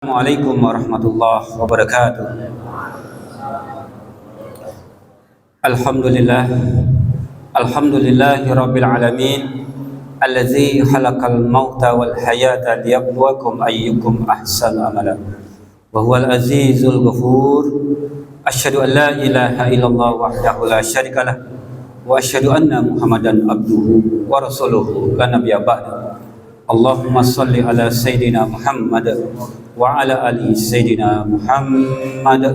Assalamualaikum warahmatullahi wabarakatuh. Alhamdulillah, alhamdulillahi rabbil alamin, allazi khalaqal mauta wal hayata liyabluwakum ayyukum ahsanu amala. Wa huwal azizul ghafur. Asyhadu an la ilaha illallah wahdahu la syarikalah wa asyhadu anna Muhammadan abduhu wa rasuluhu la nabiyya ba'da. Allahumma salli ala sayyidina Muhammad wa ala ali sayyidina Muhammad.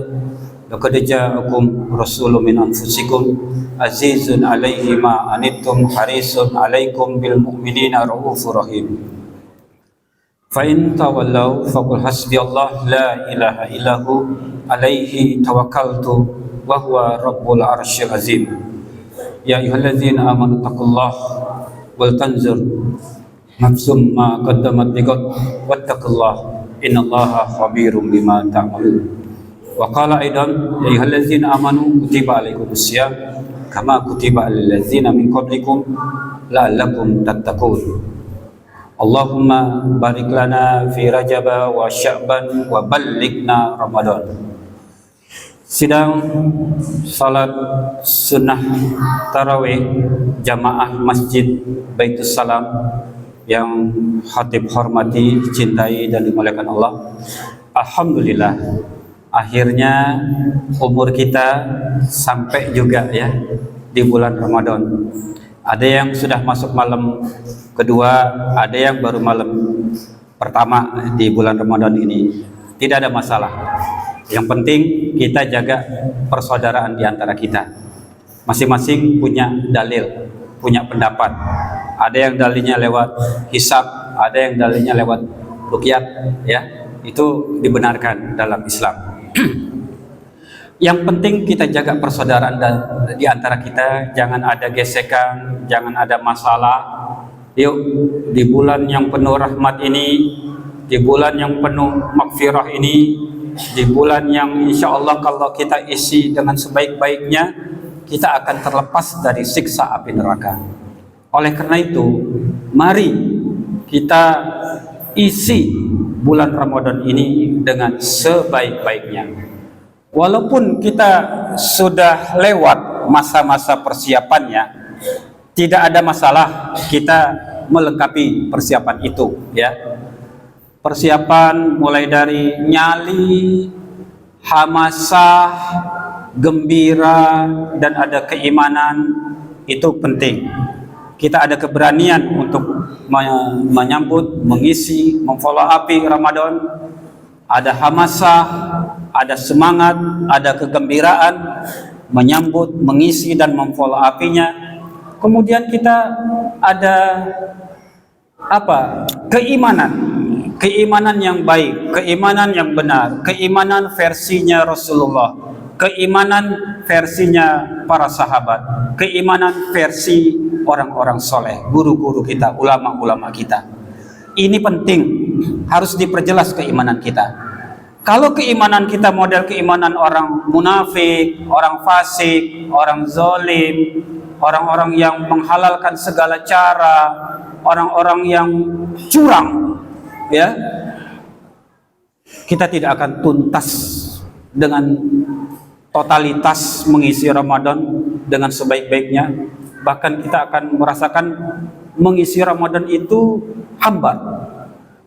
Laqad ja'akum rasulun min anfusikum azizun 'alaihi ma anittum harisun 'alaikum bil mu'minina raufur rahim. Fa in tawallaw faqul hasbiyallah la ilaha illahu alaihi tawakkaltu wa huwa rabbul arsyil azim. Ya ayyuhalladzina amanu taqullaha wal tanzur nafsum ma qaddamat liqad wattaqullaha innallaha khabirum bima ta'malun. Wa qala aidan ya ayyuhallazina amanu kutiba alaikumusiyam kama kutiba alal ladzina min qablikum la'allakum tattaqun. Allahumma barik lana fi Rajab wa Sya'ban wa ballighna Ramadan. Sidang salat sunnah tarawih jamaah Masjid Baitus Salam yang khatib hormati, cintai dan dimuliakan Allah. Alhamdulillah, akhirnya umur kita sampai juga ya di bulan Ramadan. Ada yang sudah masuk malam kedua, ada yang baru malam pertama di bulan Ramadan ini. Tidak ada masalah. Yang penting kita jaga persaudaraan di antara kita. Masing-masing punya dalil, punya pendapat. Ada yang dalilnya lewat hisab, ada yang dalilnya lewat ruqyah, ya. Itu dibenarkan dalam Islam. Yang penting kita jaga persaudaraan di antara kita, jangan ada gesekan, jangan ada masalah. Yuk, di bulan yang penuh rahmat ini, di bulan yang penuh maghfirah ini, di bulan yang insya Allah kalau kita isi dengan sebaik-baiknya, kita akan terlepas dari siksa api neraka. Oleh karena itu, mari kita isi bulan Ramadan ini dengan sebaik-baiknya. Walaupun kita sudah lewat masa-masa persiapannya, tidak ada masalah kita melengkapi persiapan itu, ya. Persiapan mulai dari nyali, hamasah, gembira, dan ada keimanan, itu penting. Kita ada keberanian untuk menyambut, mengisi, memfollow api Ramadan. Ada hamasah, ada semangat, ada kegembiraan menyambut, mengisi dan memfollow apinya. Kemudian kita ada apa? Keimanan yang baik, keimanan yang benar, keimanan versinya Rasulullah, keimanan versinya para sahabat, keimanan versi orang-orang soleh, guru-guru kita, ulama-ulama kita. Ini penting, harus diperjelas keimanan kita. Kalau keimanan kita model keimanan orang munafik, orang fasik, orang zalim, orang-orang yang menghalalkan segala cara, orang-orang yang curang, ya, kita tidak akan tuntas dengan totalitas mengisi Ramadan dengan sebaik-baiknya. Bahkan kita akan merasakan mengisi Ramadan itu hambar.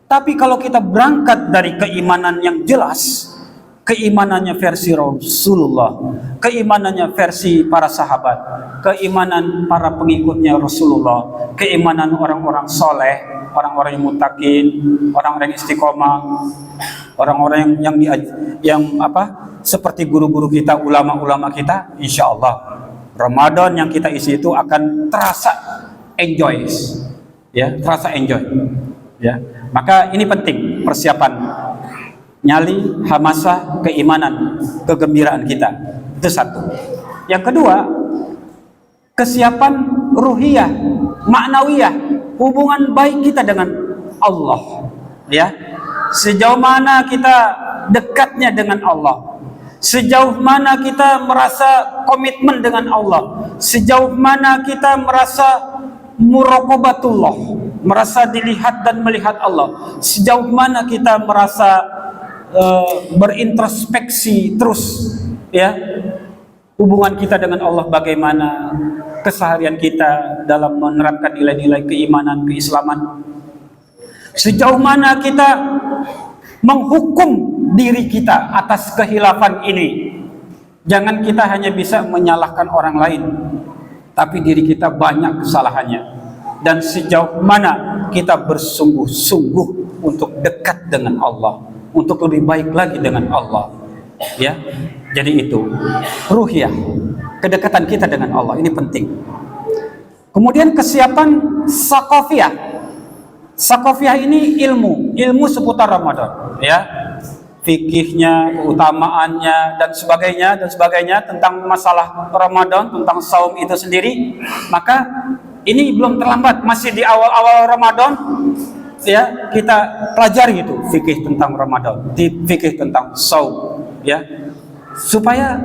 Tapi kalau kita berangkat dari keimanan yang jelas, keimanannya versi Rasulullah, keimanannya versi para sahabat, keimanan para pengikutnya Rasulullah, keimanan orang-orang soleh, orang-orang yang muttaqin, orang-orang yang istiqomah, orang-orang yang seperti guru-guru kita, ulama-ulama kita, insya Allah Ramadan yang kita isi itu akan terasa enjoy, ya, terasa enjoy, ya. Maka ini penting persiapan nyali, hamasah, keimanan, kegembiraan kita. Itu satu. Yang kedua, kesiapan ruhiyah, maknawiyah, hubungan baik kita dengan Allah, ya. Sejauh mana kita dekatnya dengan Allah, sejauh mana kita merasa komitmen dengan Allah, sejauh mana kita merasa muraqabatullah, merasa dilihat dan melihat Allah, sejauh mana kita merasa berintrospeksi terus, ya, hubungan kita dengan Allah bagaimana, keseharian kita dalam menerapkan nilai-nilai keimanan, keislaman, sejauh mana kita menghukum diri kita atas kehilafan ini. Jangan kita hanya bisa menyalahkan orang lain, tapi diri kita banyak kesalahannya. Dan sejauh mana kita bersungguh-sungguh untuk dekat dengan Allah, untuk lebih baik lagi dengan Allah, ya. Jadi itu ruhiyah, kedekatan kita dengan Allah ini penting. Kemudian kesiapan sakofiyah. Sakofiyah ini ilmu seputar Ramadan, ya, fikihnya, keutamaannya dan sebagainya tentang masalah Ramadan, tentang saum itu sendiri. Maka ini belum terlambat, masih di awal-awal Ramadan, ya, kita pelajari itu fikih tentang Ramadan, fikih tentang saum, ya, supaya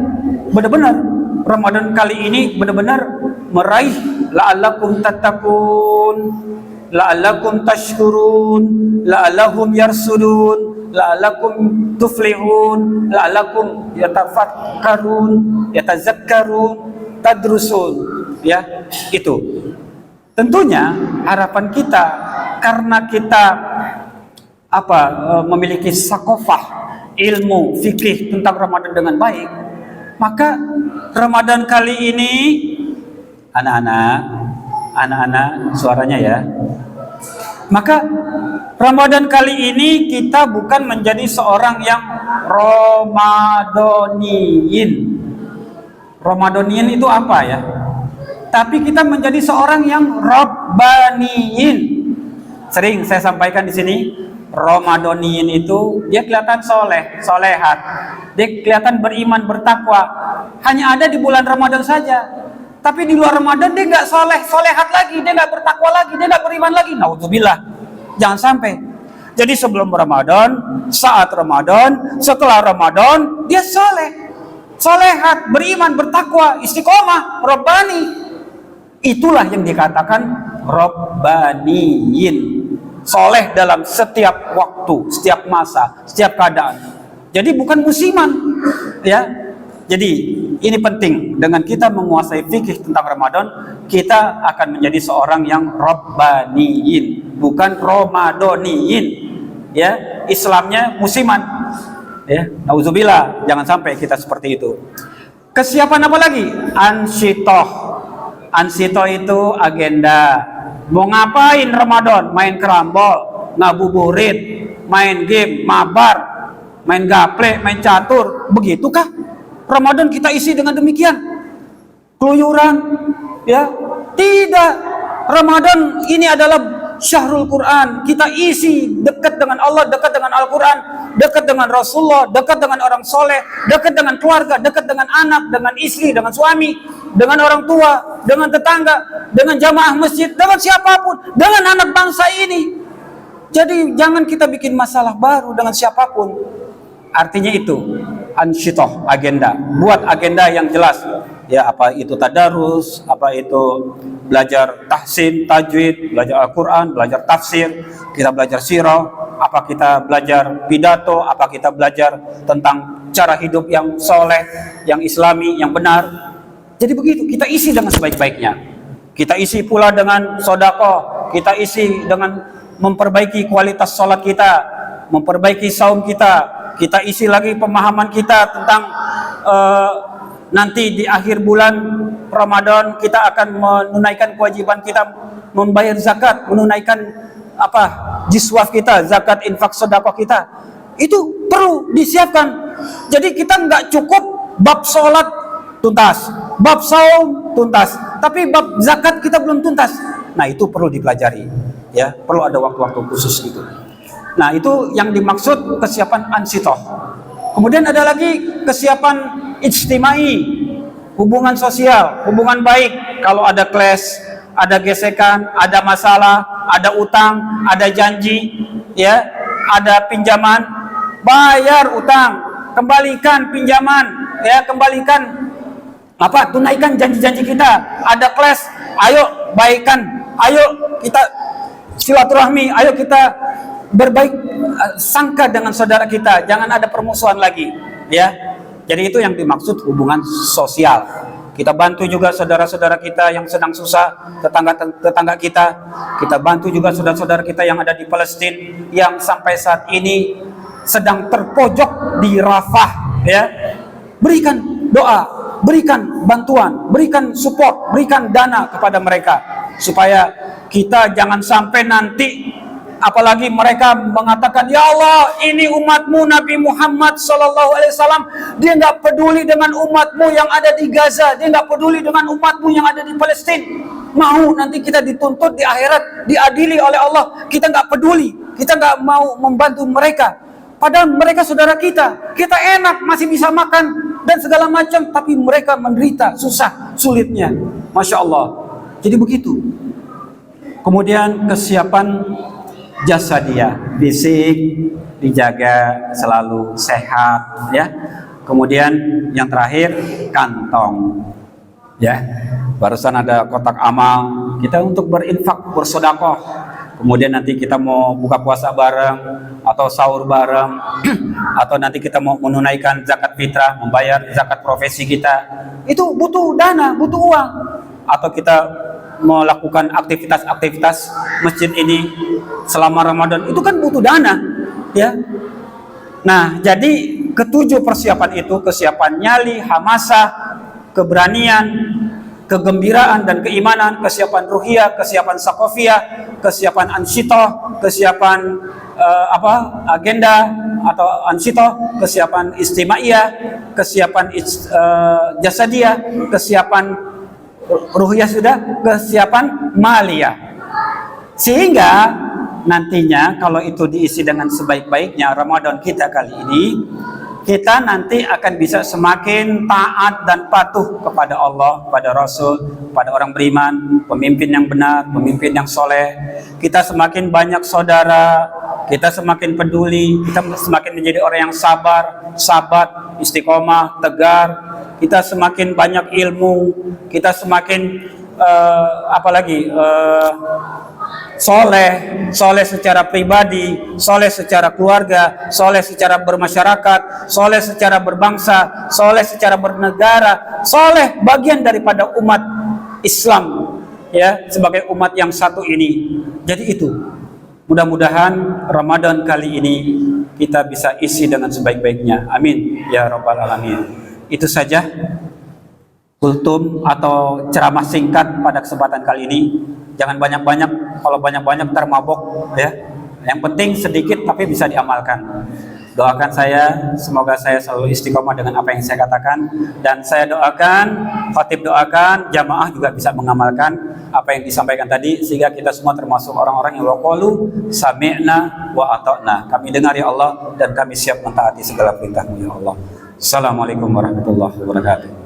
benar-benar Ramadan kali ini benar-benar meraih la'allakum tattaqun, la'allakum tashkurun, la'allahum yarsudun, la'allakum tuflihun, la'allakum yatafakkarun, yatazakkarun, tadrusun, ya. Itu tentunya harapan kita, karena kita memiliki sakofah ilmu fikih tentang Ramadan dengan baik, maka Ramadan kali ini anak-anak suaranya, ya, maka Ramadan kali ini kita bukan menjadi seorang yang Ramadaniyin itu apa, ya? Tapi kita menjadi seorang yang Rabbaniyin. Sering saya sampaikan di sini, Ramadaniyin itu dia kelihatan solehat, dia kelihatan beriman, bertakwa, hanya ada di bulan Ramadan saja. Tapi di luar Ramadan dia nggak solehat lagi, dia nggak bertakwa lagi, dia nggak beriman lagi. Naudzubillah, jangan sampai. Jadi sebelum Ramadan, saat Ramadan, setelah Ramadan dia solehat, beriman, bertakwa, istiqomah, Rabbani. Itulah yang dikatakan Rabbaniyin. Soleh dalam setiap waktu, setiap masa, setiap keadaan. Jadi bukan musiman, ya. Jadi ini penting, dengan kita menguasai fikih tentang Ramadan, kita akan menjadi seorang yang Rabbaniyin, bukan Ramadaniyin, ya. Islamnya musiman, ya. Nauzubillah, jangan sampai kita seperti itu. Kesiapan apa lagi? Ansitoh itu agenda. Mau ngapain Ramadan? Main kerambol, ngabuburit, main game, mabar, main gaple, main catur. Begitukah Ramadan kita isi dengan demikian? Keluyuran, ya? Tidak. Ramadan ini adalah syahrul Quran. Kita isi dekat dengan Allah, dekat dengan Al-Quran, dekat dengan Rasulullah, dekat dengan orang soleh, dekat dengan keluarga, dekat dengan anak, dengan istri, dengan suami, dengan orang tua, dengan tetangga, dengan jamaah masjid, dengan siapapun, dengan anak bangsa ini. Jadi jangan kita bikin masalah baru dengan siapapun. Artinya itu ansyitoh, agenda. Buat agenda yang jelas, ya, apa itu tadarus, apa itu belajar tahsin, tajwid, belajar Al-Quran, belajar tafsir, kita belajar sirah, apa kita belajar pidato, apa kita belajar tentang cara hidup yang soleh, yang islami, yang benar. Jadi begitu, kita isi dengan sebaik-baiknya. Kita isi pula dengan sedekah, kita isi dengan memperbaiki kualitas sholat kita, memperbaiki saum kita isi lagi pemahaman kita tentang nanti di akhir bulan Ramadan kita akan menunaikan kewajiban kita membayar zakat, menunaikan jiswaf kita, zakat, infak, sedekah kita. Itu perlu disiapkan. Jadi kita nggak cukup bab sholat tuntas, bab saum tuntas, tapi bab zakat kita belum tuntas. Nah, itu perlu dipelajari, ya, perlu ada waktu-waktu khusus gitu. Nah, itu yang dimaksud kesiapan ansitoh. Kemudian ada lagi kesiapan ijtimai, hubungan sosial, hubungan baik. Kalau ada clash, ada gesekan, ada masalah, ada utang, ada janji, ya, ada pinjaman, bayar utang, kembalikan pinjaman, ya, kembalikan tunaikan janji-janji kita. Ada clash, ayo baikan, ayo kita silaturahmi, ayo kita berbaik sangka dengan saudara kita, jangan ada permusuhan lagi, ya. Jadi itu yang dimaksud hubungan sosial. Kita bantu juga saudara-saudara kita yang sedang susah, tetangga kita. Kita bantu juga saudara-saudara kita yang ada di Palestina yang sampai saat ini sedang terpojok di Rafah, ya. Berikan doa, berikan bantuan, berikan support, berikan dana kepada mereka supaya kita jangan sampai nanti apalagi mereka mengatakan, ya Allah, ini umatmu Nabi Muhammad SAW, dia nggak peduli dengan umatmu yang ada di Gaza, dia nggak peduli dengan umatmu yang ada di Palestina. Mau nanti kita dituntut di akhirat, diadili oleh Allah, kita nggak peduli, kita nggak mau membantu mereka. Padahal mereka saudara kita enak masih bisa makan dan segala macam, tapi mereka menderita susah sulitnya, masya Allah. Jadi begitu. Kemudian kesiapan jasadiah, fisik dijaga selalu sehat, ya. Kemudian yang terakhir kantong, ya. Barusan ada kotak amal kita untuk berinfak, bersedekah. Kemudian nanti kita mau buka puasa bareng atau sahur bareng atau nanti kita mau menunaikan zakat fitrah, membayar zakat profesi kita, itu butuh dana, butuh uang. Atau kita melakukan aktivitas-aktivitas masjid ini selama Ramadan, itu kan butuh dana, ya. Nah, jadi ketujuh persiapan itu, kesiapan nyali, hamasah, keberanian, kegembiraan dan keimanan, kesiapan ruhiyah, kesiapan sakofiyah, kesiapan ansitoh, kesiapan agenda atau ansitoh, kesiapan istimaiyah, kesiapan jasadiyah, kesiapan ruhiyah sudah, kesiapan maliyah. Sehingga nantinya kalau itu diisi dengan sebaik-baiknya Ramadan kita kali ini, kita nanti akan bisa semakin taat dan patuh kepada Allah, kepada Rasul, pada orang beriman, pemimpin yang benar, pemimpin yang soleh. Kita semakin banyak saudara, kita semakin peduli, kita semakin menjadi orang yang sabar, sabat, istiqomah, tegar. Kita semakin banyak ilmu, kita semakin soleh secara pribadi, soleh secara keluarga, soleh secara bermasyarakat, soleh secara berbangsa, soleh secara bernegara, soleh bagian daripada umat Islam, ya, sebagai umat yang satu ini. Jadi itu, mudah-mudahan Ramadan kali ini kita bisa isi dengan sebaik-baiknya. Amin ya rabbal alamin. Itu saja kultum atau ceramah singkat pada kesempatan kali ini. Jangan banyak-banyak, kalau banyak-banyak ntar mabok, ya. Yang penting sedikit tapi bisa diamalkan. Doakan saya, semoga saya selalu istiqomah dengan apa yang saya katakan, dan saya doakan, khatib doakan, jamaah juga bisa mengamalkan apa yang disampaikan tadi, sehingga kita semua termasuk orang-orang yang waqalu sami'na wa ata'na. Kami dengar ya Allah dan kami siap mentaati segala perintah-Mu ya Allah. Assalamualaikum warahmatullahi wabarakatuh.